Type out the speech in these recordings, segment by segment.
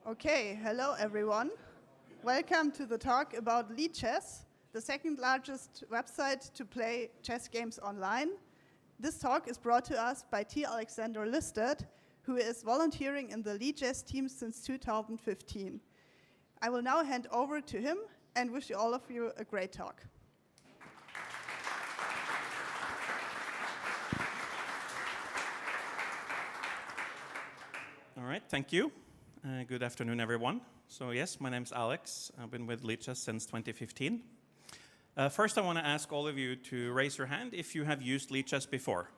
Okay, hello everyone. Welcome to the talk about Lichess, the second largest website to play chess games online. This talk is brought to us by T. Alexander Listed, who is volunteering in the Lichess team since 2015. I will now hand over to him and wish all of you a great talk. All right, thank you. Good afternoon, everyone. So yes, my name's Alex. I've been with Lichess since 2015. First, I want to ask all of you to raise your hand if you have used Lichess before.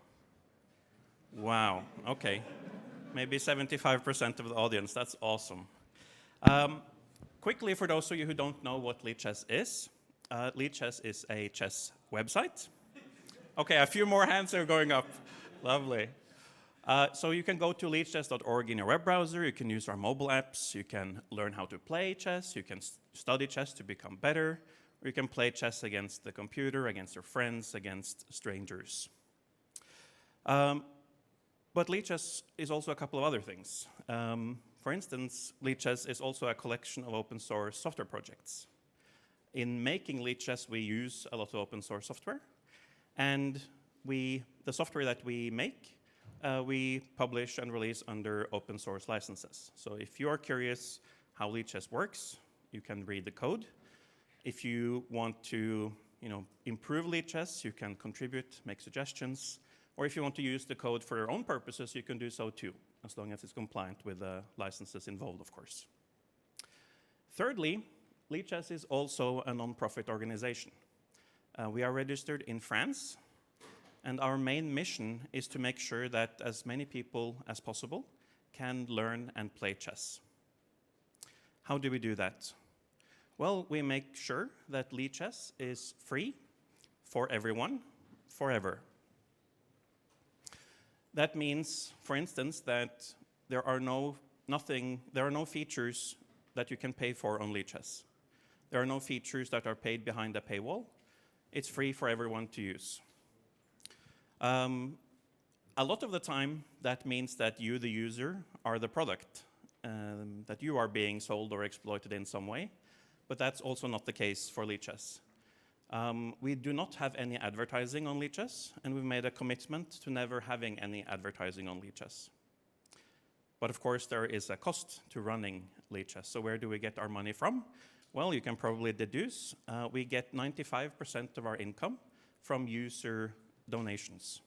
Wow, okay. Maybe 75% of the audience, that's awesome. Quickly, for those of you who don't know what Lichess is a chess website. Okay, a few more hands are going up. Lovely. So you can go to lichess.org in your web browser, you can use our mobile apps, you can learn how to play chess, you can study chess to become better, or you can play chess against the computer, against your friends, against strangers. But Lichess is also a couple of other things. For instance, Lichess is also a collection of open source software projects. In making Lichess, we use a lot of open source software, and the software that we make we publish and release under open source licenses. So if you are curious how Lichess works, you can read the code. If you want to improve Lichess, you can contribute, make suggestions. Or if you want to use the code for your own purposes, you can do so too, as long as it's compliant with the licenses involved, of course. Thirdly, Lichess is also a non-profit organization. We are registered in France, and our main mission is to make sure that as many people as possible can learn and play chess. How do we do that? Well, we make sure that Lichess is free for everyone, forever. That means, for instance, that there are no features that you can pay for on Lichess. There are no features that are paid behind a paywall. It's free for everyone to use. A lot of the time, that means that you, the user, are the product, that you are being sold or exploited in some way, but that's also not the case for Lichess. We do not have any advertising on Lichess, and we've made a commitment to never having any advertising on Lichess. But of course, there is a cost to running Lichess. So where do we get our money from? Well, you can probably deduce. We get 95% of our income from user donations.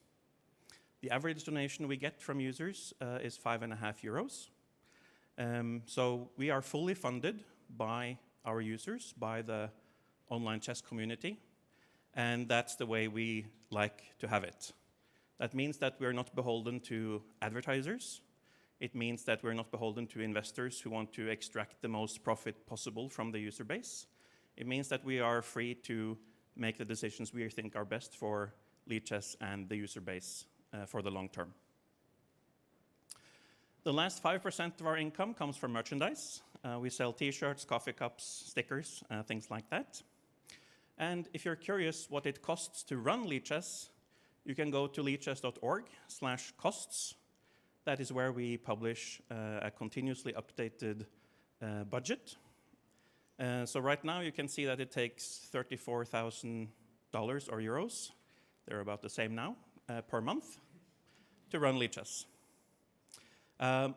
The average donation we get from users is €5.50. So we are fully funded by our users, by the online chess community, and that's the way we like to have it. That means that we're not beholden to advertisers. It means that we're not beholden to investors who want to extract the most profit possible from the user base. It means that we are free to make the decisions we think are best for Lichess and the user base for the long term. The last 5% of our income comes from merchandise. We sell t-shirts, coffee cups, stickers, things like that. And if you're curious what it costs to run Lichess, you can go to lichess.org/costs. That is where we publish a continuously updated budget. So right now you can see that it takes $34,000 or euros. They're about the same now, per month, to run Lichess.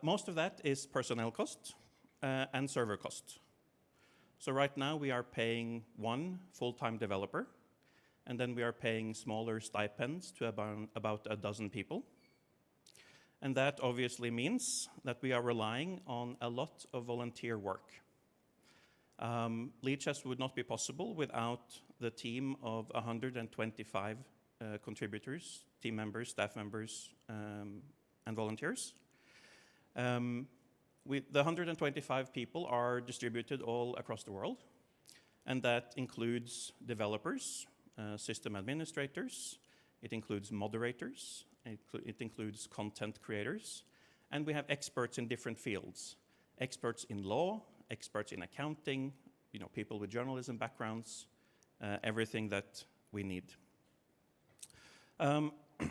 Most of that is personnel cost and server cost. So right now we are paying one full-time developer, and then we are paying smaller stipends to about a dozen people. And that obviously means that we are relying on a lot of volunteer work. Lichess would not be possible without the team of 125 contributors, team members, staff members, and volunteers. The 125 people are distributed all across the world, and that includes developers, system administrators, it includes moderators, it includes content creators, and we have experts in different fields. Experts in law, experts in accounting, people with journalism backgrounds, everything that we need.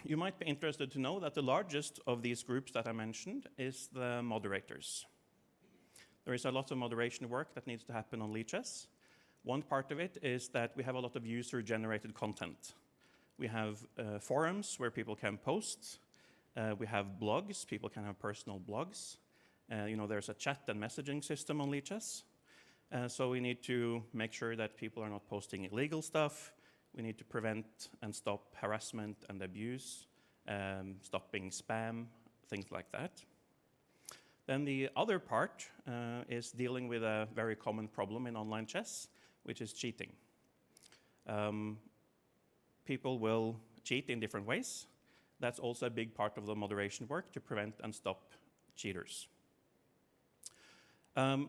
You might be interested to know that the largest of these groups that I mentioned is the moderators. there is a lot of moderation work that needs to happen on Lichess. One part of it is that we have a lot of user-generated content. We have forums where people can post. We have blogs. People can have personal blogs. There's a chat and messaging system on Lichess. So we need to make sure that people are not posting illegal stuff. We need to prevent and stop harassment and abuse, stopping spam, things like that. Then the other part is dealing with a very common problem in online chess, which is cheating. People will cheat in different ways. That's also a big part of the moderation work to prevent and stop cheaters. Of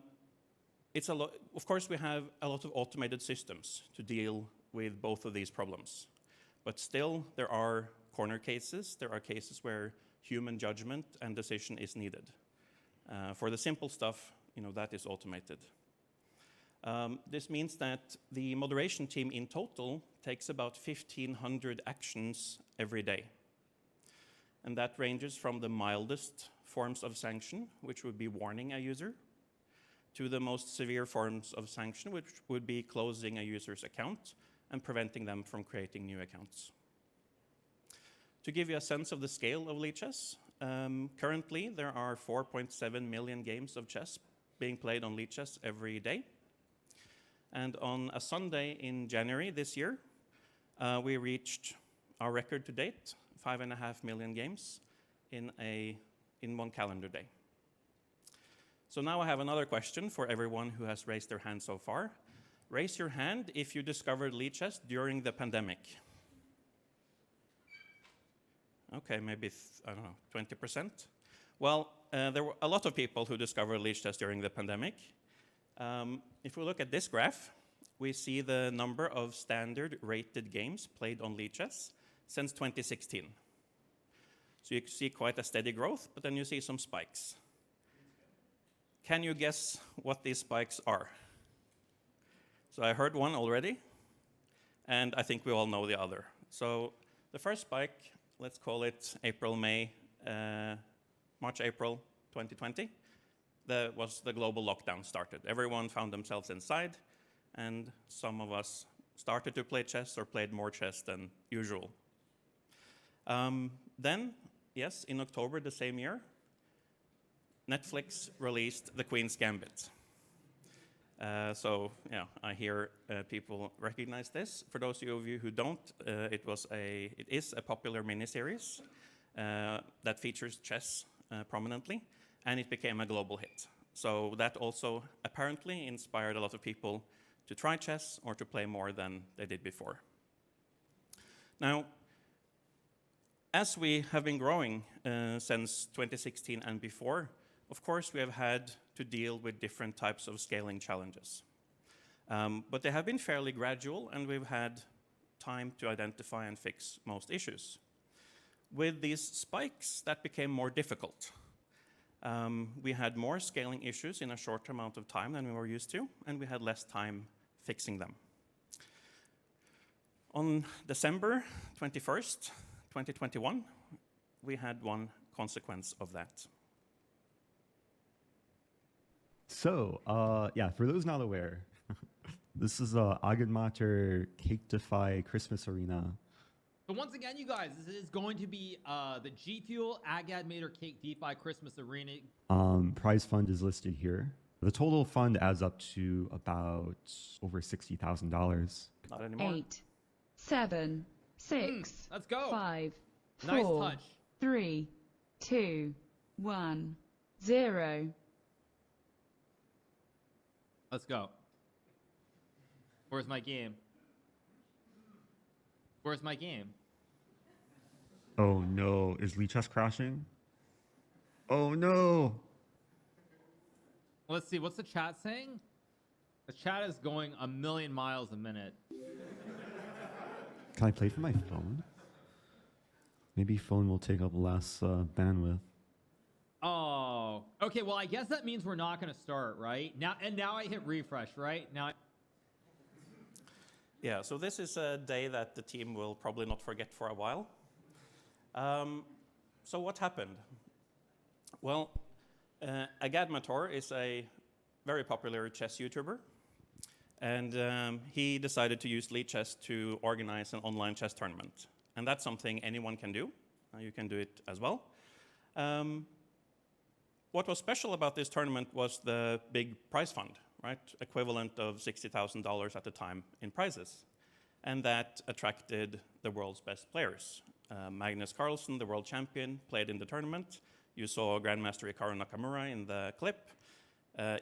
course, we have a lot of automated systems to deal with both of these problems. But still, there are corner cases. There are cases where human judgment and decision is needed. For the simple stuff, that is automated. This means that the moderation team in total takes about 1,500 actions every day. And that ranges from the mildest forms of sanction, which would be warning a user, to the most severe forms of sanction, which would be closing a user's account and preventing them from creating new accounts. To give you a sense of the scale of Lichess, currently there are 4.7 million games of chess being played on Lichess every day. And on a Sunday in January this year, we reached our record to date, 5.5 million games in one calendar day. So now I have another question for everyone who has raised their hand so far. Raise your hand if you discovered Lichess during the pandemic. Okay, maybe, 20%. Well, there were a lot of people who discovered Lichess during the pandemic. If we look at this graph, we see the number of standard rated games played on Lichess since 2016. So you see quite a steady growth, but then you see some spikes. Can you guess what these spikes are? So I heard one already, and I think we all know the other. So the first spike, let's call it March, April 2020, was the global lockdown started. Everyone found themselves inside, and some of us started to play chess or played more chess than usual. Then, yes, in October the same year, Netflix released The Queen's Gambit. I hear people recognize this. For those of you who don't, it is a popular miniseries that features chess prominently, and it became a global hit. So that also apparently inspired a lot of people to try chess or to play more than they did before. Now, as we have been growing since 2016 and before, of course, we have had to deal with different types of scaling challenges. But they have been fairly gradual, and we've had time to identify and fix most issues. With these spikes, that became more difficult. We had more scaling issues in a shorter amount of time than we were used to, and we had less time fixing them. On December 21st, 2021, we had one consequence of that. So, for those not aware, this is Agadmater Cake Defy Christmas Arena. So once again, you guys, this is going to be the G Fuel Agadmater Cake DeFi Christmas Arena. Prize fund is listed here. The total fund adds up to about over $60,000. Not anymore. 8, 7, 6, let's go. 5, Nice 4, touch. 3, 2, 1, 0. Let's go. Where's my game? Where's my game? Oh no, is Lichess crashing? Oh no! Let's see, what's the chat saying? The chat is going a million miles a minute. Can I play from my phone? Maybe phone will take up less bandwidth. Oh, okay. Well, I guess that means we're not going to start, right? Now I hit refresh, right? Yeah, so this is a day that the team will probably not forget for a while. So what happened? Well, Agadmator is a very popular chess YouTuber. And he decided to use Lichess to organize an online chess tournament. And that's something anyone can do. You can do it as well. What was special about this tournament was the big prize fund, right? Equivalent of $60,000 at the time in prizes. And that attracted the world's best players. Magnus Carlsen, the world champion, played in the tournament. You saw Grandmaster Hikaru Nakamura in the clip.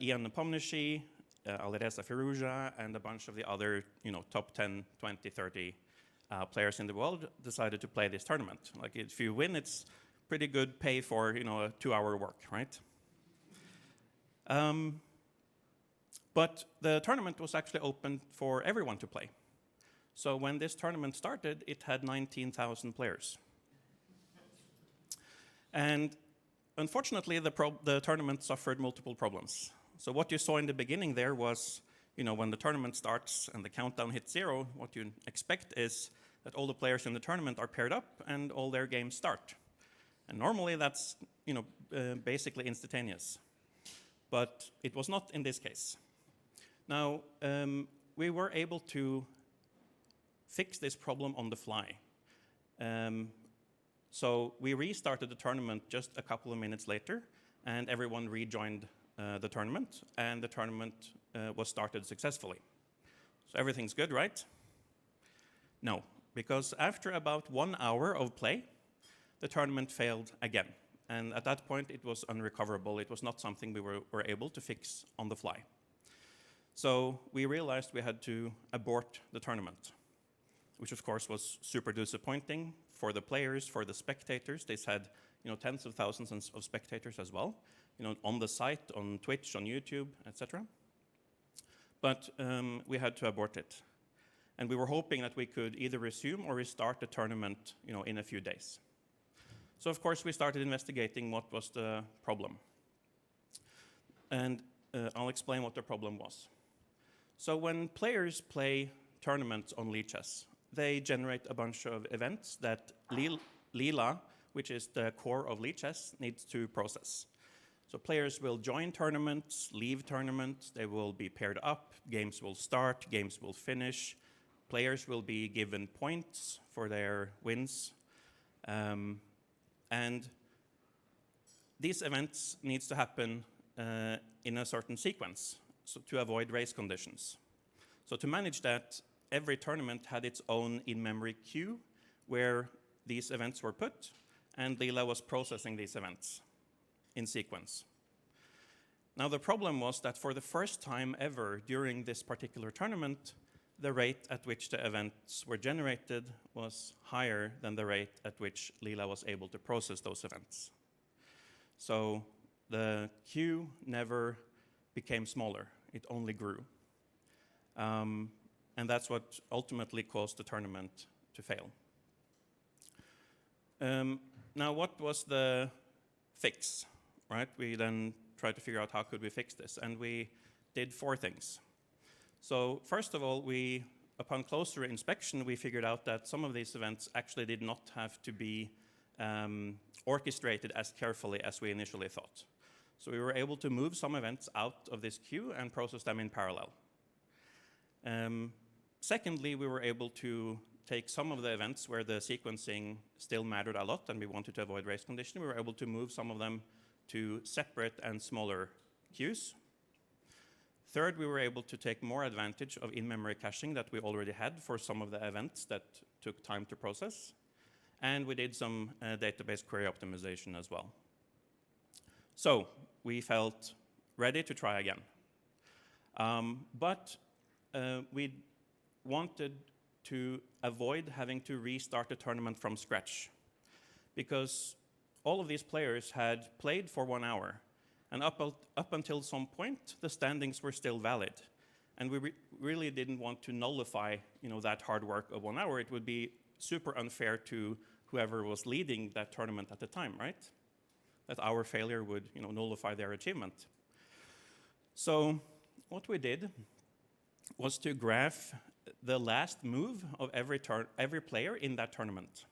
Ian Nepomniachtchi, Alireza Firouzja, and a bunch of the other top 10, 20, 30 players in the world decided to play this tournament. Like, if you win, it's pretty good pay for a 2-hour work, right? But the tournament was actually open for everyone to play. So when this tournament started, it had 19,000 players. And unfortunately, the tournament suffered multiple problems. So what you saw in the beginning there was, when the tournament starts and the countdown hits 0, what you expect is that all the players in the tournament are paired up and all their games start. And normally that's, basically instantaneous. But it was not in this case. Now, we were able to fix this problem on the fly. So we restarted the tournament just a couple of minutes later, and everyone rejoined the tournament, and the tournament was started successfully. So everything's good, right? No, because after about 1 hour of play, the tournament failed again. And at that point, it was unrecoverable. It was not something we were able to fix on the fly. So we realized we had to abort the tournament, which of course was super disappointing for the players, for the spectators. They had tens of thousands of spectators as well, on the site, on Twitch, on YouTube, etc. But we had to abort it. And we were hoping that we could either resume or restart the tournament in a few days. So of course we started investigating what was the problem. And I'll explain what the problem was. So when players play tournaments on Lichess, they generate a bunch of events that Leela, which is the core of Lichess, needs to process. So players will join tournaments, leave tournaments, they will be paired up, games will start, games will finish, players will be given points for their wins. And these events needs to happen in a certain sequence, so to avoid race conditions. So to manage that, every tournament had its own in-memory queue where these events were put, and Leela was processing these events in sequence. Now the problem was that for the first time ever during this particular tournament, the rate at which the events were generated was higher than the rate at which Leela was able to process those events. So the queue never became smaller, it only grew. And that's what ultimately caused the tournament to fail. Now, what was the fix, right? We then tried to figure out how could we fix this, and we did 4 things. So first of all, upon closer inspection, we figured out that some of these events actually did not have to be orchestrated as carefully as we initially thought. So we were able to move some events out of this queue and process them in parallel. Secondly, we were able to take some of the events where the sequencing still mattered a lot and we wanted to avoid race condition. We were able to move some of them to separate and smaller queues. Third, we were able to take more advantage of in-memory caching that we already had for some of the events that took time to process. And we did some database query optimization as well. So we felt ready to try again. But we wanted to avoid having to restart the tournament from scratch, because all of these players had played for 1 hour, and up until some point, the standings were still valid. And we really didn't want to nullify that hard work of 1 hour. It would be super unfair to whoever was leading that tournament at the time, right? That our failure would nullify their achievement. So what we did was to graph the last move of every player in that tournament.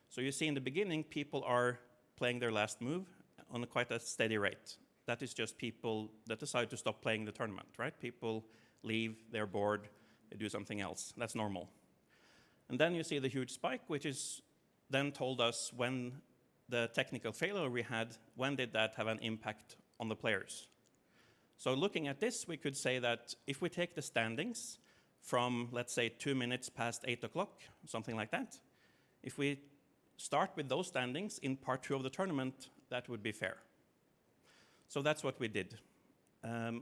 So you see in the beginning, people are playing their last move on quite a steady rate. that is just people that decide to stop playing the tournament, right? People leave, they're bored, they do something else. That's normal. And then you see the huge spike, which is then told us when the technical failure we had, when did that have an impact on the players? So looking at this, we could say that if we take the standings from, let's say, 2 minutes past 8 o'clock, something like that, if we start with those standings in part 2 of the tournament, that would be fair. So that's what we did.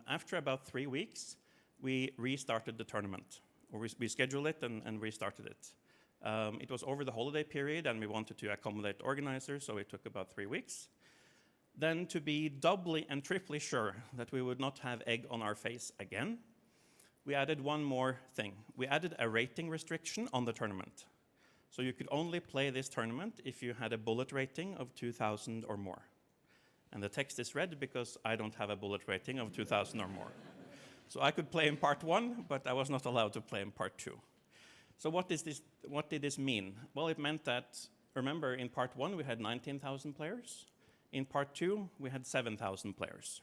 After about 3 weeks, we restarted the tournament, or we scheduled it and restarted it. It was over the holiday period, and we wanted to accommodate organizers, so it took about 3 weeks. Then, to be doubly and triply sure that we would not have egg on our face again, we added one more thing. We added a rating restriction on the tournament. So you could only play this tournament if you had a bullet rating of 2,000 or more. And the text is red because I don't have a bullet rating of 2,000 or more. So I could play in part 1, but I was not allowed to play in part 2. So what did this mean? Well, it meant that, remember, in part 1 we had 19,000 players. In part 2 we had 7,000 players.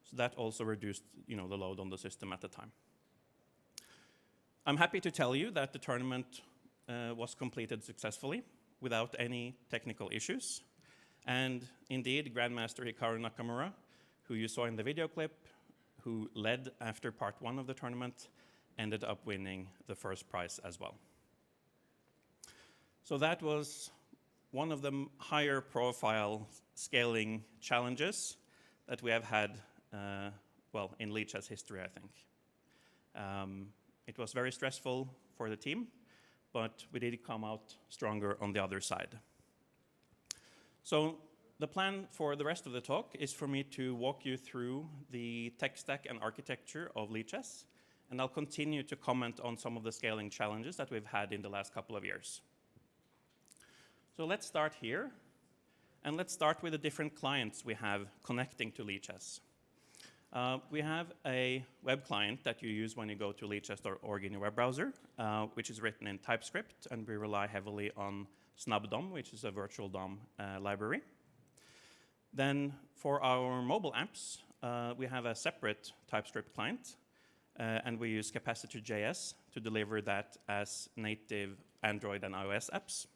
So that also reduced, the load on the system at the time. I'm happy to tell you that the tournament was completed successfully without any technical issues. And indeed, Grandmaster Hikaru Nakamura, who you saw in the video clip, who led after part 1 of the tournament, ended up winning the first prize as well. So that was one of the higher profile scaling challenges that we have had, in Lichess history, I think. It was very stressful for the team, but we did come out stronger on the other side. So the plan for the rest of the talk is for me to walk you through the tech stack and architecture of Lichess, and I'll continue to comment on some of the scaling challenges that we've had in the last couple of years. So let's start here, and let's start with the different clients we have connecting to Lichess. We have a web client that you use when you go to lichess.org in your web browser, which is written in TypeScript, and we rely heavily on SnubDOM, which is a virtual DOM library. Then for our mobile apps, we have a separate TypeScript client, and we use Capacitor.js to deliver that as native Android and iOS apps.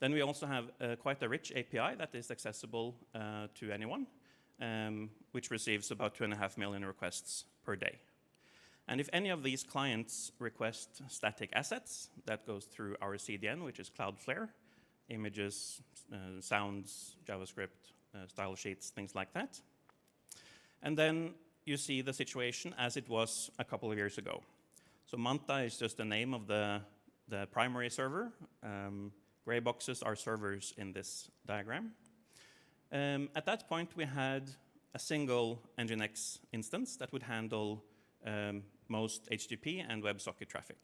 Then we also have quite a rich API that is accessible to anyone, which receives about 2.5 million requests per day. And if any of these clients request static assets, that goes through our CDN, which is Cloudflare, images, sounds, JavaScript, style sheets, things like that. And then you see the situation as it was a couple of years ago. So Manta is just the name of the primary server. Gray boxes are servers in this diagram. At that point, we had a single Nginx instance that would handle most HTTP and WebSocket traffic.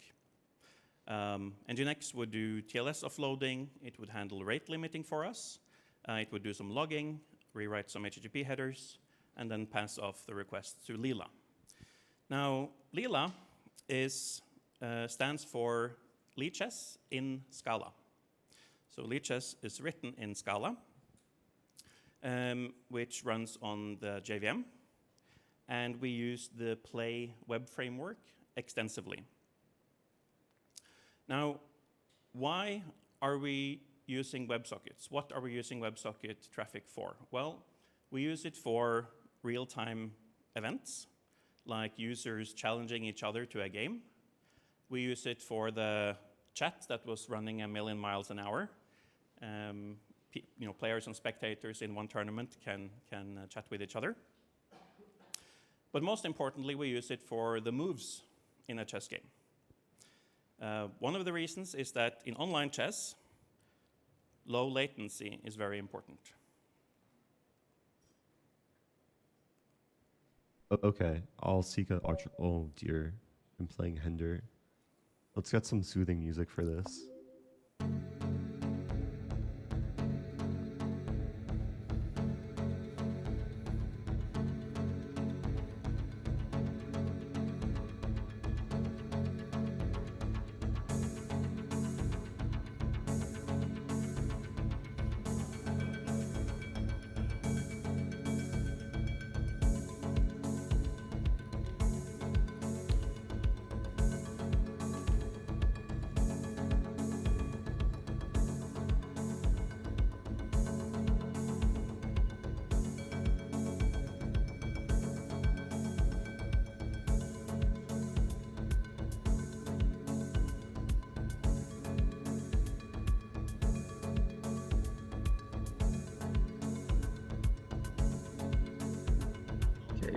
Nginx would do TLS offloading, it would handle rate limiting for us, it would do some logging, rewrite some HTTP headers, and then pass off the requests to Lila. Now, Lila stands for Lichess in Scala. So Lichess is written in Scala, which runs on the JVM, and we use the Play web framework extensively. Now, why are we using WebSockets? What are we using WebSocket traffic for? Well, we use it for real-time events, like users challenging each other to a game. We use it for the chat that was running 1 million miles an hour. Players and spectators in one tournament can chat with each other. But most importantly, we use it for the moves in a chess game. One of the reasons is that in online chess, low latency is very important. Okay, I'll seek a archer. Oh dear, I'm playing Hender. Let's get some soothing music for this.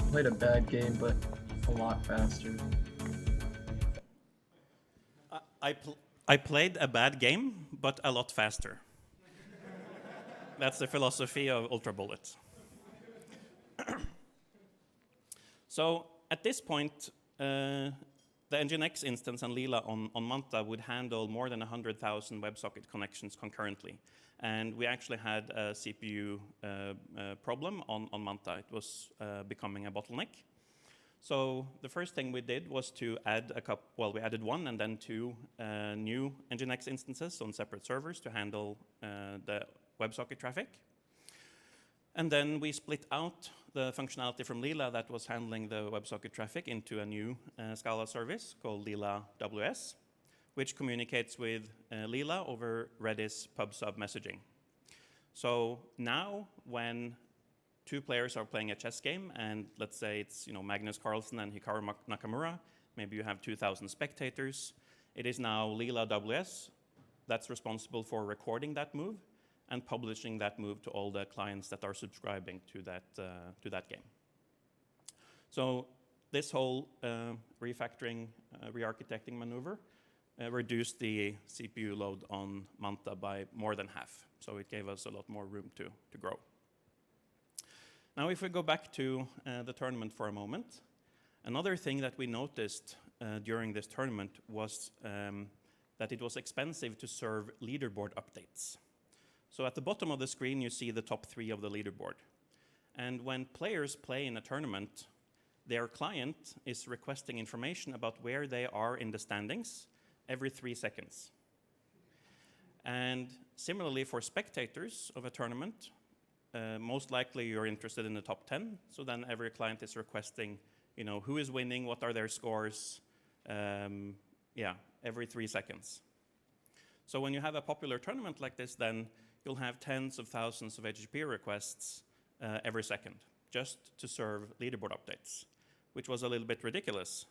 played a bad game, but a lot faster. I played a bad game, but a lot faster. That's the philosophy of Ultra Bullet. So at this point, the Nginx instance and Lila on Manta would handle more than 100,000 WebSocket connections concurrently. And we actually had a CPU problem on Manta. It was becoming a bottleneck. So the first thing we did was to add we added one and then two new Nginx instances on separate servers to handle the WebSocket traffic. And then we split out the functionality from Lila that was handling the WebSocket traffic into a new Scala service called Lila WS, which communicates with Lila over Redis pub/sub messaging. So now when two players are playing a chess game, and let's say it's Magnus Carlsen and Hikaru Nakamura, maybe you have 2,000 spectators, it is now Lila WS that's responsible for recording that move and publishing that move to all the clients that are subscribing to that game. So this whole refactoring, re-architecting maneuver reduced the CPU load on Manta by more than half. So it gave us a lot more room to grow. Now if we go back to the tournament for a moment, another thing that we noticed during this tournament was that it was expensive to serve leaderboard updates. So at the bottom of the screen, you see the top 3 of the leaderboard. And when players play in a tournament, their client is requesting information about where they are in the standings every 3 seconds. And similarly for spectators of a tournament, most likely you're interested in the top 10. So then every client is requesting, who is winning, what are their scores, every 3 seconds. So when you have a popular tournament like this, then you'll have tens of thousands of HTTP requests every second just to serve leaderboard updates, which was a little bit ridiculous.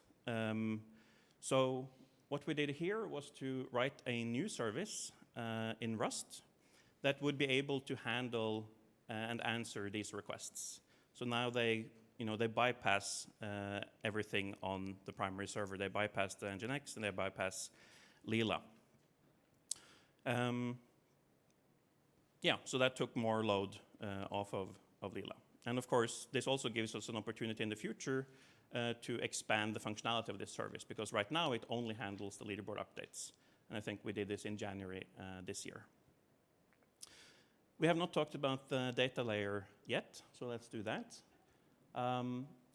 So what we did here was to write a new service in Rust that would be able to handle and answer these requests. So now they bypass everything on the primary server. They bypass the Nginx and they bypass Lila. So that took more load off of Lila. And of course, this also gives us an opportunity in the future to expand the functionality of this service, because right now it only handles the leaderboard updates. And I think we did this in January this year. We have not talked about the data layer yet, so let's do that.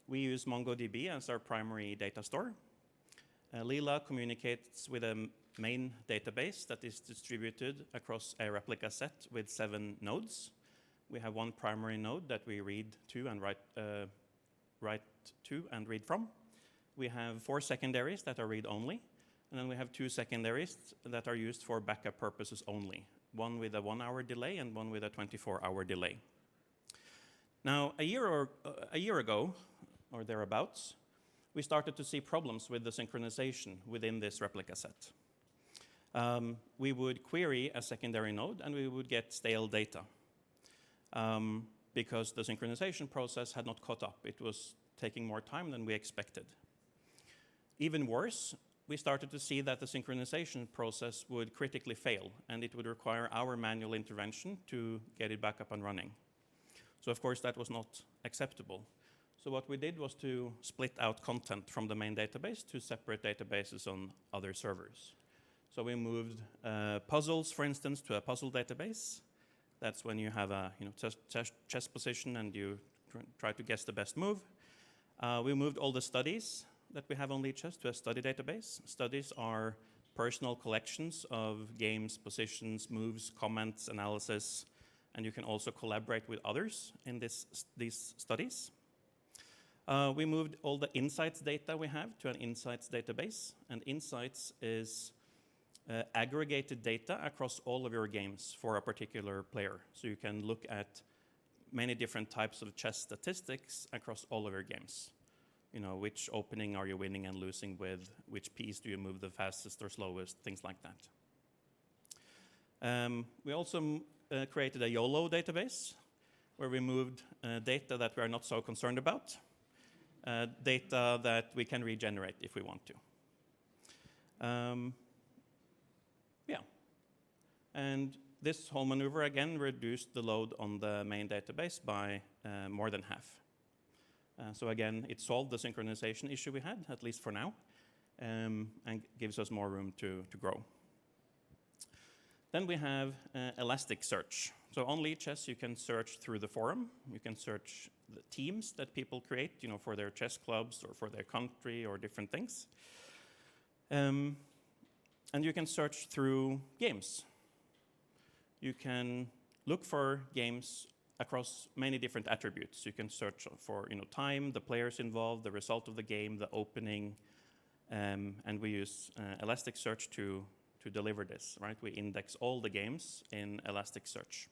We use MongoDB as our primary data store. Lila communicates with a main database that is distributed across a replica set with 7 nodes. We have one primary node that we read to and write to and read from. We have 4 secondaries that are read-only, and then we have 2 secondaries that are used for backup purposes only, one with a 1-hour delay and one with a 24-hour delay. Now, a year ago, or thereabouts, we started to see problems with the synchronization within this replica set. We would query a secondary node and we would get stale data because the synchronization process had not caught up. It was taking more time than we expected. Even worse, we started to see that the synchronization process would critically fail and it would require our manual intervention to get it back up and running. So of course that was not acceptable. So what we did was to split out content from the main database to separate databases on other servers. So we moved puzzles, for instance, to a puzzle database. That's when you have a chess position and you try to guess the best move. We moved all the studies that we have on Lichess to a study database. Studies are personal collections of games, positions, moves, comments, analysis, and you can also collaborate with others in these studies. We moved all the insights data we have to an insights database, and insights is aggregated data across all of your games for a particular player. So you can look at many different types of chess statistics across all of your games. Which opening are you winning and losing with, which piece do you move the fastest or slowest, things like that. We also created a YOLO database where we moved data that we are not so concerned about. data that we can regenerate if we want to. Yeah. And this whole maneuver, again, reduced the load on the main database by more than half. So again, it solved the synchronization issue we had, at least for now, and gives us more room to grow. Then we have Elasticsearch. So on Lichess, you can search through the forum. You can search the teams that people create, for their chess clubs or for their country or different things. And you can search through games. You can look for games across many different attributes. You can search for time, the players involved, the result of the game, the opening, and we use Elasticsearch to deliver this, right? We index all the games in Elasticsearch.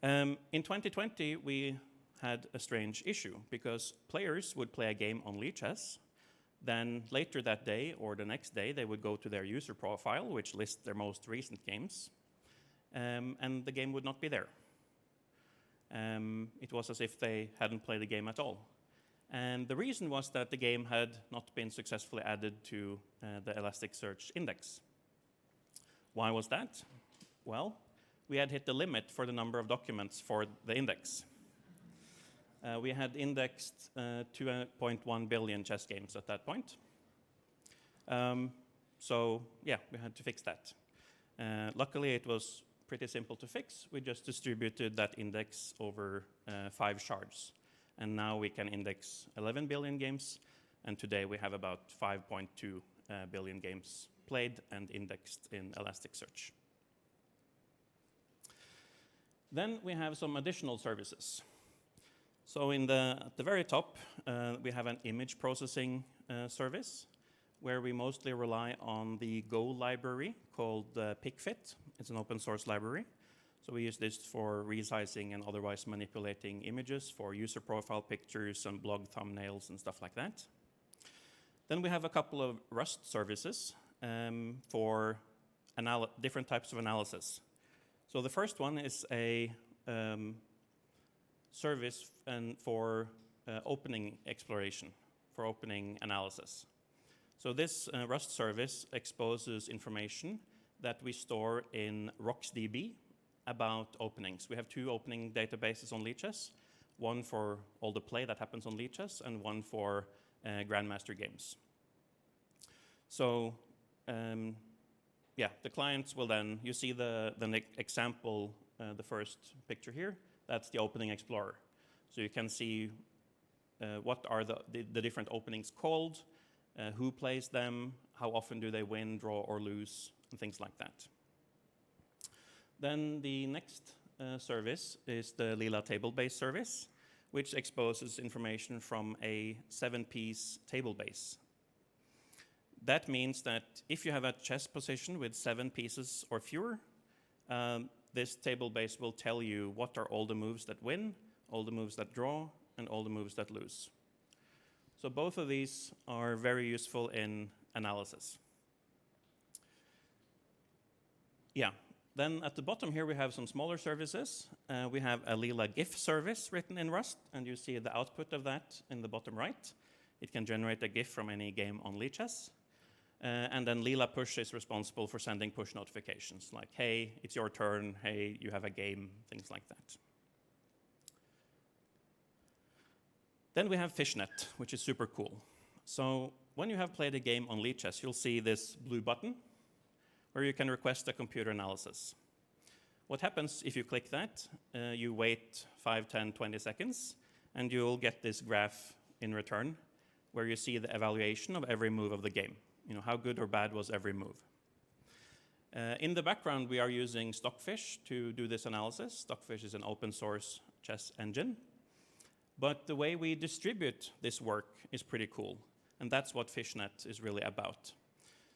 In 2020, we had a strange issue because players would play a game on Lichess. Then later that day or the next day, they would go to their user profile, which lists their most recent games, and the game would not be there. It was as if they hadn't played the game at all. And the reason was that the game had not been successfully added to the Elasticsearch index. Why was that? Well, we had hit the limit for the number of documents for the index. We had indexed 2.1 billion chess games at that point. So yeah, we had to fix that. Luckily, it was pretty simple to fix. We just distributed that index over 5 shards. And now we can index 11 billion games. And today we have about 5.2 billion games played and indexed in Elasticsearch. Then we have some additional services. So at the very top, we have an image processing service where we mostly rely on the Go library called PicFit. It's an open source library. So we use this for resizing and otherwise manipulating images for user profile pictures and blog thumbnails and stuff like that. Then we have a couple of Rust services for different types of analysis. So the first one is a service for opening exploration, for opening analysis. So this Rust service exposes information that we store in RocksDB about openings. We have 2 opening databases on Lichess, one for all the play that happens on Lichess and one for Grandmaster games. So yeah, the clients will then, you see the example, the first picture here, that's the opening explorer. So you can see what are the different openings called, who plays them, how often do they win, draw, or lose, and things like that. Then the next service is the Lila table-based service, which exposes information from a 7-piece table base. That means that if you have a chess position with 7 pieces or fewer, this table base will tell you what are all the moves that win, all the moves that draw, and all the moves that lose. So both of these are very useful in analysis. Yeah, then at the bottom here we have some smaller services. We have a Lila GIF service written in Rust, and you see the output of that in the bottom right. It can generate a GIF from any game on Lichess. And then Lila Push is responsible for sending push notifications, like, hey, it's your turn, hey, you have a game, things like that. Then we have Fishnet, which is super cool. So when you have played a game on Lichess, you'll see this blue button where you can request a computer analysis. What happens if you click that? You wait 5, 10, 20 seconds, and you'll get this graph in return where you see the evaluation of every move of the game. How good or bad was every move. In the background, we are using Stockfish to do this analysis. Stockfish is an open source chess engine. But the way we distribute this work is pretty cool, and that's what Fishnet is really about.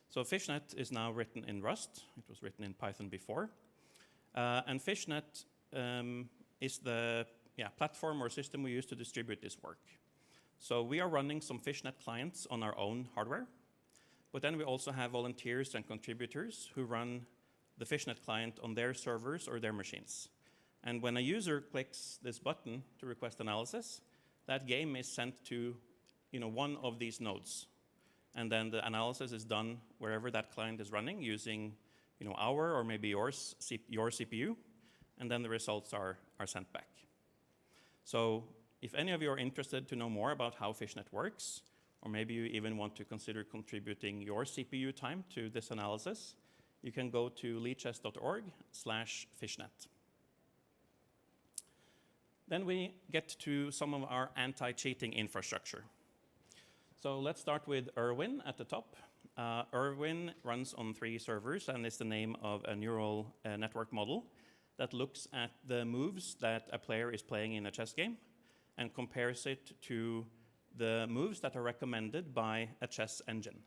So Fishnet is now written in Rust. It was written in Python before. And Fishnet is the platform or system we use to distribute this work. So we are running some Fishnet clients on our own hardware, but then we also have volunteers and contributors who run the Fishnet client on their servers or their machines. And when a user clicks this button to request analysis, that game is sent to one of these nodes. And then the analysis is done wherever that client is running using our or maybe your CPU, and then the results are sent back. So if any of you are interested to know more about how Fishnet works, or maybe you even want to consider contributing your CPU time to this analysis, you can go to lichess.org/fishnet. Then we get to some of our anti-cheating infrastructure. So let's start with Irwin at the top. Irwin runs on 3 servers and is the name of a neural network model that looks at the moves that a player is playing in a chess game and compares it to the moves that are recommended by a chess engine.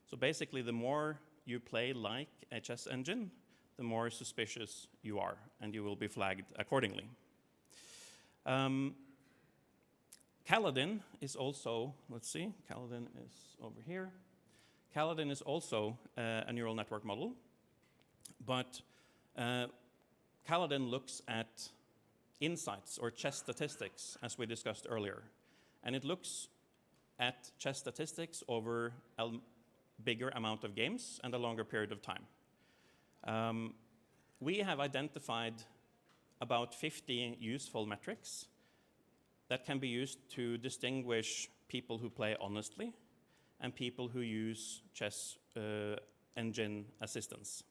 So basically, the more you play like a chess engine, the more suspicious you are, and you will be flagged accordingly. Kaladin is also, Kaladin is over here. Kaladin is also a neural network model, but Kaladin looks at insights or chess statistics, as we discussed earlier. And it looks at chess statistics over a bigger amount of games and a longer period of time. We have identified about 50 useful metrics that can be used to distinguish people who play honestly and people who use chess engine assistance.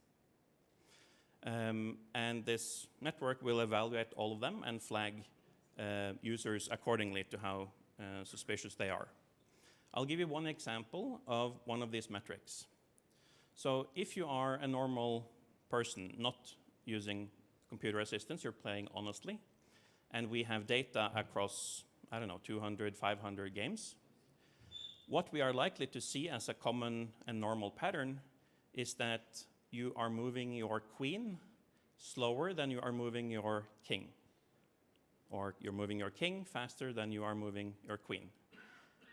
And this network will evaluate all of them and flag users accordingly to how suspicious they are. I'll give you one example of one of these metrics. So if you are a normal person, not using computer assistance, you're playing honestly, and we have data across, 200, 500 games, what we are likely to see as a common and normal pattern is that you are moving your queen slower than you are moving your king. Or you're moving your king faster than you are moving your queen.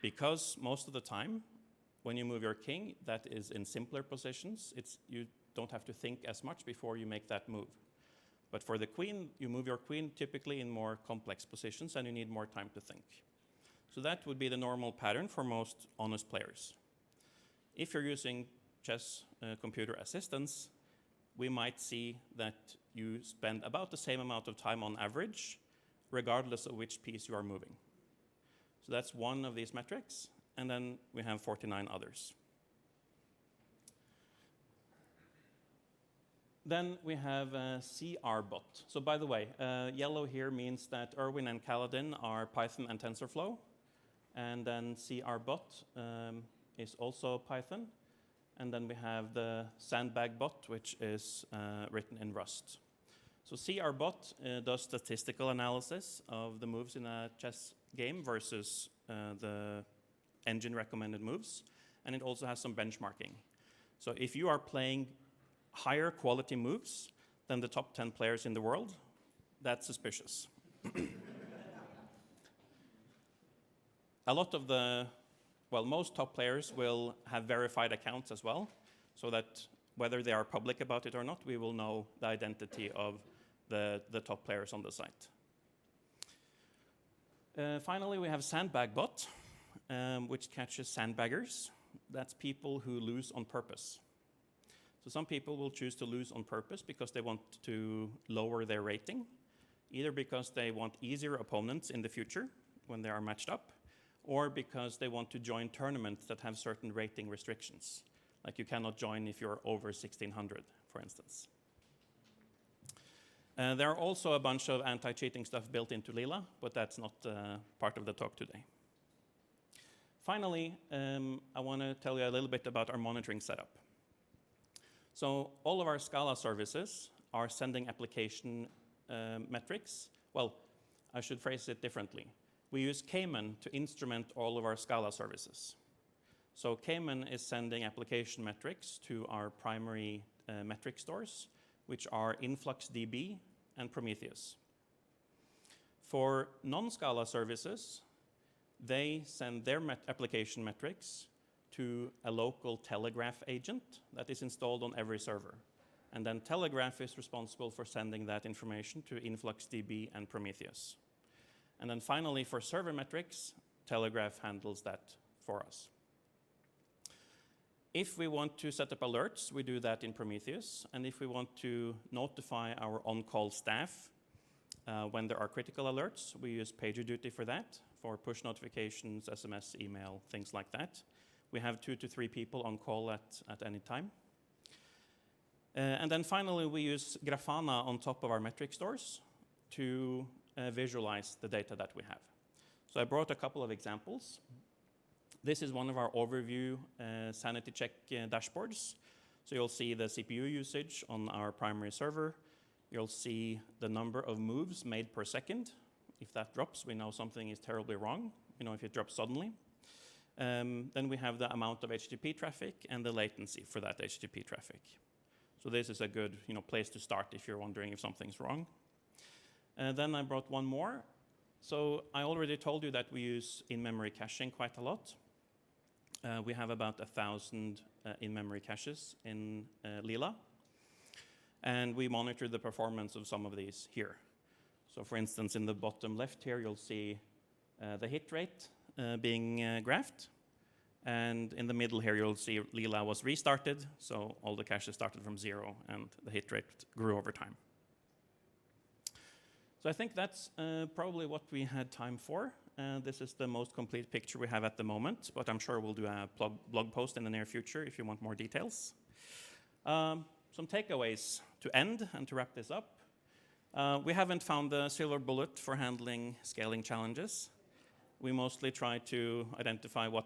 Because most of the time, when you move your king, that is in simpler positions. You don't have to think as much before you make that move. But for the queen, you move your queen typically in more complex positions, and you need more time to think. So that would be the normal pattern for most honest players. If you're using chess computer assistance, we might see that you spend about the same amount of time on average, regardless of which piece you are moving. So that's one of these metrics, and then we have 49 others. Then we have CRBot. So by the way, yellow here means that Irwin and Kaladin are Python and TensorFlow, and then CRBot is also Python. And then we have the Sandbag bot, which is written in Rust. So CRBot does statistical analysis of the moves in a chess game versus the engine recommended moves. And it also has some benchmarking. So if you are playing higher quality moves than the top 10 players in the world, that's suspicious. Most top players will have verified accounts as well, so that whether they are public about it or not, we will know the identity of the top players on the site. Finally, we have Sandbagbot, which catches sandbaggers. That's people who lose on purpose. So some people will choose to lose on purpose because they want to lower their rating, either because they want easier opponents in the future when they are matched up, or because they want to join tournaments that have certain rating restrictions. Like you cannot join if you're over 1600, for instance. There are also a bunch of anti-cheating stuff built into Lila, but that's not part of the talk today. Finally, I want to tell you a little bit about our monitoring setup. So all of our Scala services are sending application metrics. Well, I should phrase it differently. We use Cayman to instrument all of our Scala services. So Cayman is sending application metrics to our primary metric stores, which are InfluxDB and Prometheus. For non-Scala services, they send their application metrics to a local Telegraph agent that is installed on every server. And then Telegraph is responsible for sending that information to InfluxDB and Prometheus. And then finally, for server metrics, Telegraph handles that for us. If we want to set up alerts, we do that in Prometheus. And if we want to notify our on-call staff when there are critical alerts, we use PagerDuty for that, for push notifications, SMS, email, things like that. We have 2 to 3 people on call at any time. And then finally, we use Grafana on top of our metric stores to visualize the data that we have. So I brought a couple of examples. This is one of our overview sanity check dashboards. So you'll see the CPU usage on our primary server. You'll see the number of moves made per second. If that drops, we know something is terribly wrong, if it drops suddenly. Then we have the amount of HTTP traffic and the latency for that HTTP traffic. So this is a good place to start if you're wondering if something's wrong. Then I brought one more. So I already told you that we use in-memory caching quite a lot. We have about 1,000 in-memory caches in Lila. And we monitor the performance of some of these here. So for instance, in the bottom left here, you'll see the hit rate being graphed. And in the middle here, you'll see Lila was restarted. So all the caches started from 0, and the hit rate grew over time. So I think that's probably what we had time for. This is the most complete picture we have at the moment, but I'm sure we'll do a blog post in the near future if you want more details. Some takeaways to end and to wrap this up. We haven't found the silver bullet for handling scaling challenges. We mostly try to identify what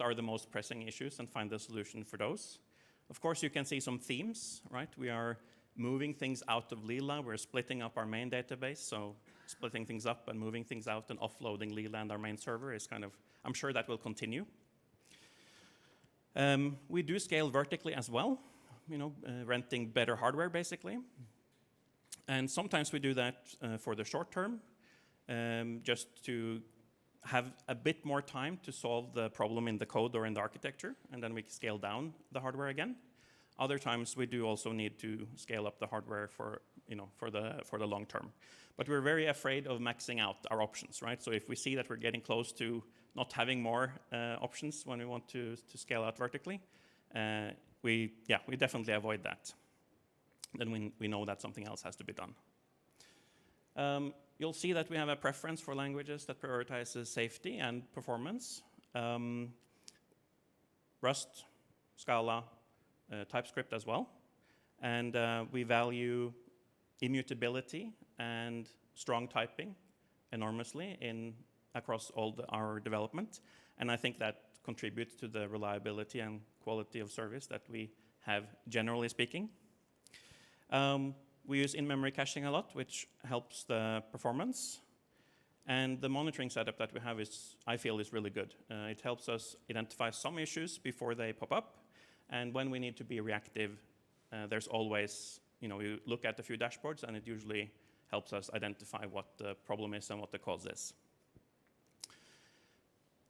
are the most pressing issues and find the solution for those. Of course, you can see some themes, right? We are moving things out of Lila. We're splitting up our main database, so splitting things up and moving things out and offloading Lila and our main server is I'm sure that will continue. We do scale vertically as well, renting better hardware, basically. And sometimes we do that for the short term, just to have a bit more time to solve the problem in the code or in the architecture, and then we scale down the hardware again. Other times we do also need to scale up the hardware for the long term. But we're very afraid of maxing out our options, right? So if we see that we're getting close to not having more options when we want to scale out vertically, we definitely avoid that. Then we know that something else has to be done. You'll see that we have a preference for languages that prioritizes safety and performance. Rust, Scala, TypeScript as well. And we value immutability and strong typing enormously across all our development. And I think that contributes to the reliability and quality of service that we have, generally speaking. We use in-memory caching a lot, which helps the performance. And the monitoring setup that we have I feel is really good. It helps us identify some issues before they pop up. And when we need to be reactive, there's always, we look at a few dashboards, and it usually helps us identify what the problem is and what the cause is.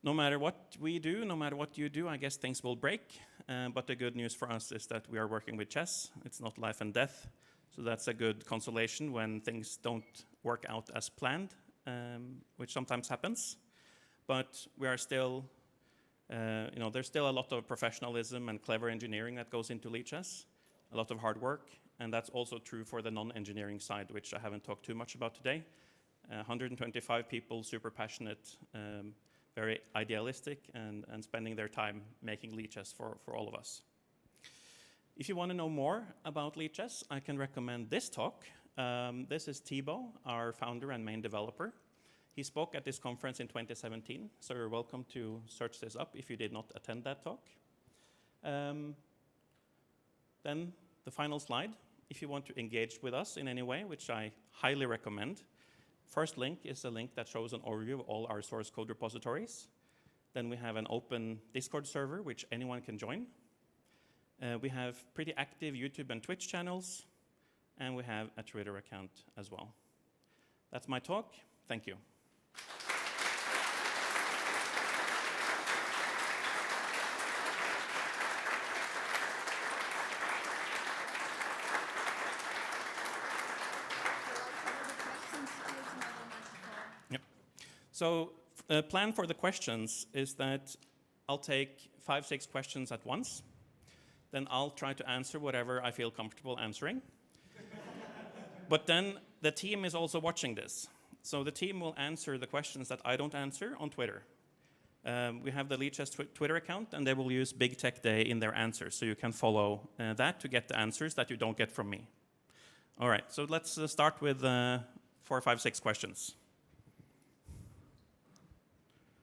No matter what we do, no matter what you do, I guess things will break. But the good news for us is that we are working with chess. It's not life and death. So that's a good consolation when things don't work out as planned, which sometimes happens. But we are still, there's still a lot of professionalism and clever engineering that goes into Lichess, a lot of hard work. And that's also true for the non-engineering side, which I haven't talked too much about today. 125 people, super passionate, very idealistic, and spending their time making Lichess for all of us. If you want to know more about Lichess, I can recommend this talk. This is Thibaut, our founder and main developer. He spoke at this conference in 2017, so you're welcome to search this up if you did not attend that talk. Then the final slide. If you want to engage with us in any way, which I highly recommend, first link is a link that shows an overview of all our source code repositories. Then we have an open Discord server, which anyone can join. We have pretty active YouTube and Twitch channels, and we have a Twitter account as well. That's my talk. Thank you. Yep. So plan for the questions is that I'll take 5, 6 questions at once. Then I'll try to answer whatever I feel comfortable answering. But then the team is also watching this. So the team will answer the questions that I don't answer on Twitter. We have the Lichess Twitter account, and they will use Big Techday in their answers. So you can follow that to get the answers that you don't get from me. All right, so let's start with 4, 5, 6 questions.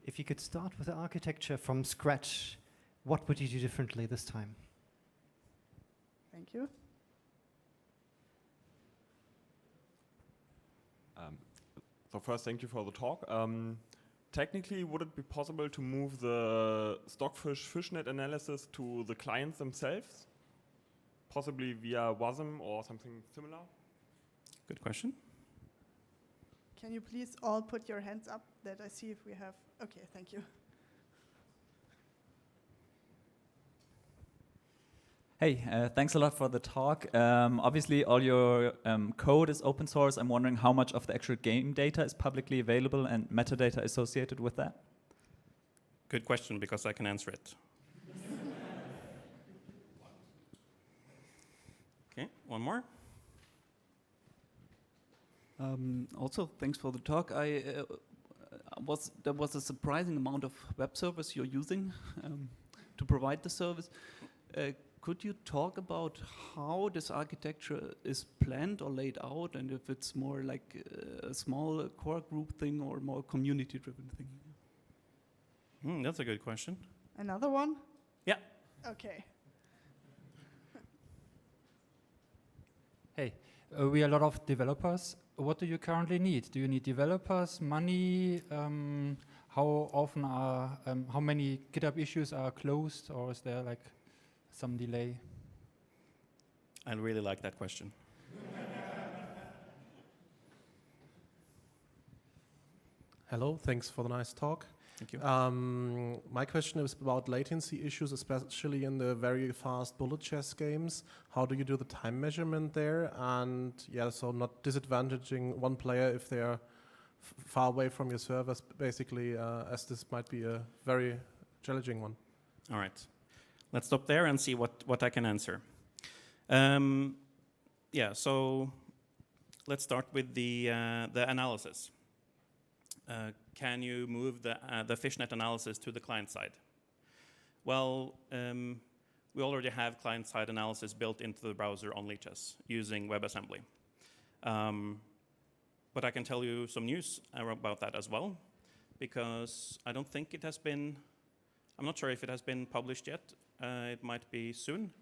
If you could start with the architecture from scratch, what would you do differently this time? Thank you. So first, thank you for the talk. Technically, would it be possible to move the Stockfish fishnet analysis to the clients themselves? Possibly via WASM or something similar? Good question. Can you please all put your hands up that I see if we have... Okay, thank you. Hey, thanks a lot for the talk. Obviously, all your code is open source. I'm wondering how much of the actual game data is publicly available and metadata associated with that? Good question, because I can answer it. Okay, one more. Also, thanks for the talk. There was a surprising amount of web servers you're using to provide the service. Could you talk about how this architecture is planned or laid out, and if it's more like a small core group thing or more community-driven thing? That's a good question. Another one? Yeah. Okay. Hey, we are a lot of developers. What do you currently need? Do you need developers, money? How often how many GitHub issues are closed, or is there like some delay? I really like that question. Hello, thanks for the nice talk. Thank you. My question is about latency issues, especially in the very fast bullet chess games. How do you do the time measurement there? And yeah, so not disadvantaging one player if they are far away from your servers, basically, as this might be a very challenging one. All right. Let's stop there and see what I can answer. Yeah, so let's start with the analysis. Can you move the fishnet analysis to the client side? Well, we already have client-side analysis built into the browser on Lichess using WebAssembly. But I can tell you some news about that as well, because I don't think it has been, I'm not sure if it has been published yet. It might be soon.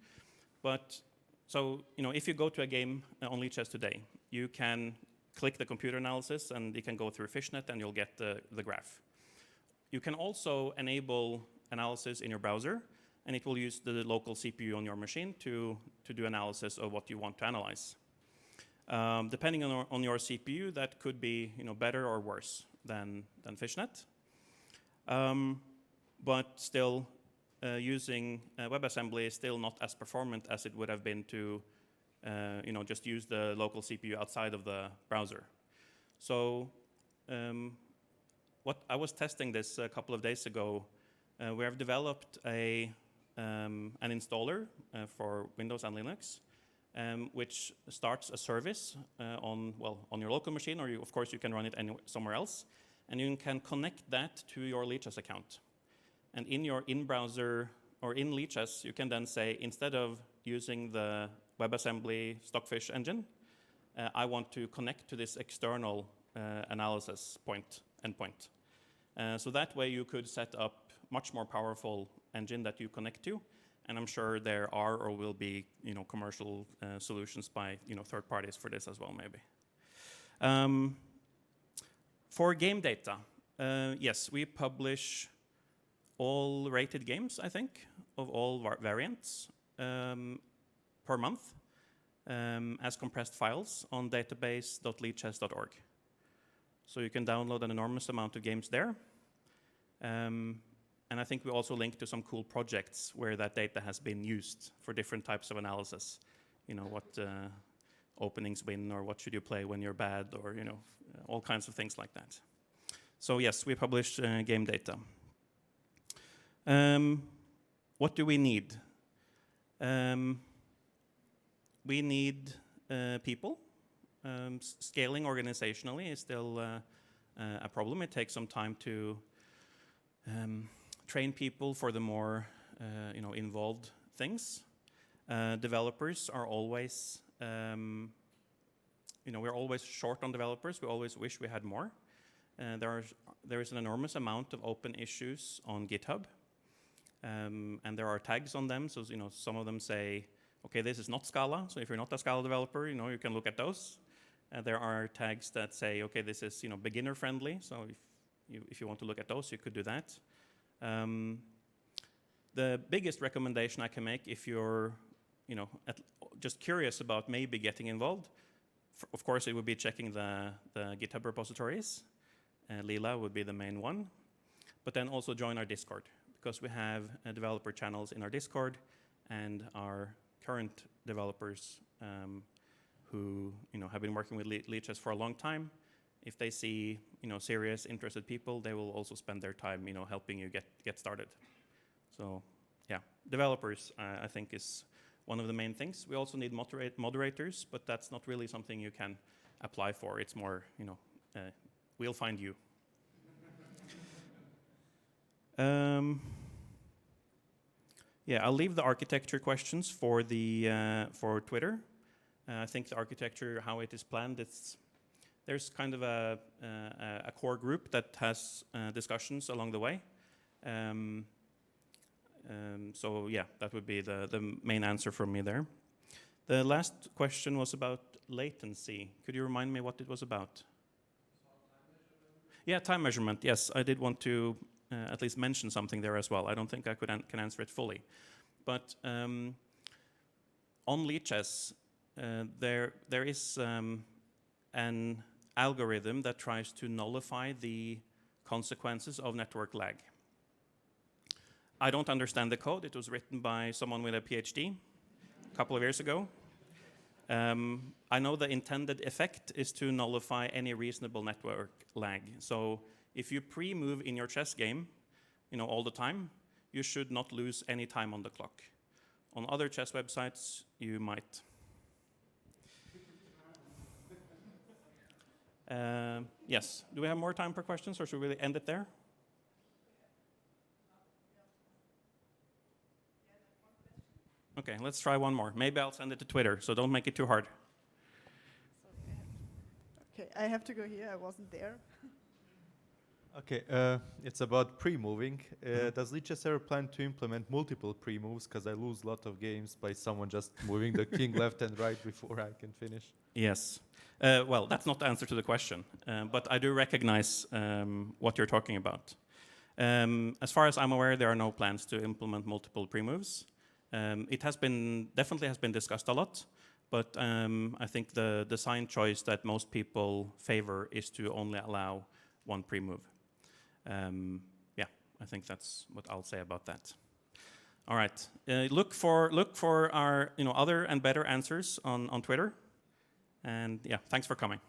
But so, if you go to a game on Lichess today, you can click the computer analysis and you can go through fishnet and you'll get the graph. You can also enable analysis in your browser, and it will use the local CPU on your machine to do analysis of what you want to analyze. Depending on your CPU, that could be better or worse than fishnet. But still, using WebAssembly is still not as performant as it would have been to just use the local CPU outside of the browser. So what I was testing this a couple of days ago, we have developed an installer for Windows and Linux, which starts a service on your local machine, or of course you can run it somewhere else, and you can connect that to your Lichess account. And in your in-browser or in Lichess, you can then say, instead of using the WebAssembly Stockfish engine, I want to connect to this external analysis endpoint. So that way you could set up much more powerful engine that you connect to, and I'm sure there are or will be commercial solutions by third parties for this as well, maybe. For game data, yes, we publish all rated games, I think, of all variants per month as compressed files on database.lichess.org. So you can download an enormous amount of games there. And I think we also link to some cool projects where that data has been used for different types of analysis. What openings win, or what should you play when you're bad, or all kinds of things like that. So yes, we publish game data. What do we need? We need people. Scaling organizationally is still a problem. It takes some time to train people for the more involved things. Developers are always, we're always short on developers. We always wish we had more. There is an enormous amount of open issues on GitHub, and there are tags on them. So some of them say, okay, this is not Scala. So if you're not a Scala developer, you can look at those. There are tags that say, okay, this is beginner friendly. So if you want to look at those, you could do that. The biggest recommendation I can make, if you're just curious about maybe getting involved, of course, it would be checking the GitHub repositories. Lila would be the main one. But then also join our Discord, because we have developer channels in our Discord, and our current developers who have been working with Lichess for a long time, if they see serious, interested people, they will also spend their time helping you get started. So yeah, developers I think is one of the main things. We also need moderators, but that's not really something you can apply for. It's more we'll find you. Yeah, I'll leave the architecture questions for for Twitter. I think the architecture, how it is planned, there's kind of a core group that has discussions along the way. So yeah, that would be the main answer from me there. The last question was about latency. Could you remind me what it was about? Yeah, time measurement. Yes, I did want to at least mention something there as well. I don't think I can answer it fully. But on Lichess, there is an algorithm that tries to nullify the consequences of network lag. I don't understand the code. It was written by someone with a PhD a couple of years ago. I know the intended effect is to nullify any reasonable network lag. So if you pre-move in your chess game, all the time, you should not lose any time on the clock. On other chess websites, you might. Yes. Do we have more time for questions, or should we end it there? Okay, let's try one more. Maybe I'll send it to Twitter, so don't make it too hard. Okay, I have to go here. I wasn't there. Okay, it's about pre-moving. Does Lichess ever plan to implement multiple pre-moves? Because I lose a lot of games by someone just moving the king left and right before I can finish. Yes. Well, that's not the answer to the question, but I do recognize what you're talking about. As far as I'm aware, there are no plans to implement multiple pre-moves. It definitely has been discussed a lot, but I think the design choice that most people favor is to only allow one pre-move. Yeah, I think that's what I'll say about that. All right, look for our other and better answers on Twitter, and yeah, thanks for coming.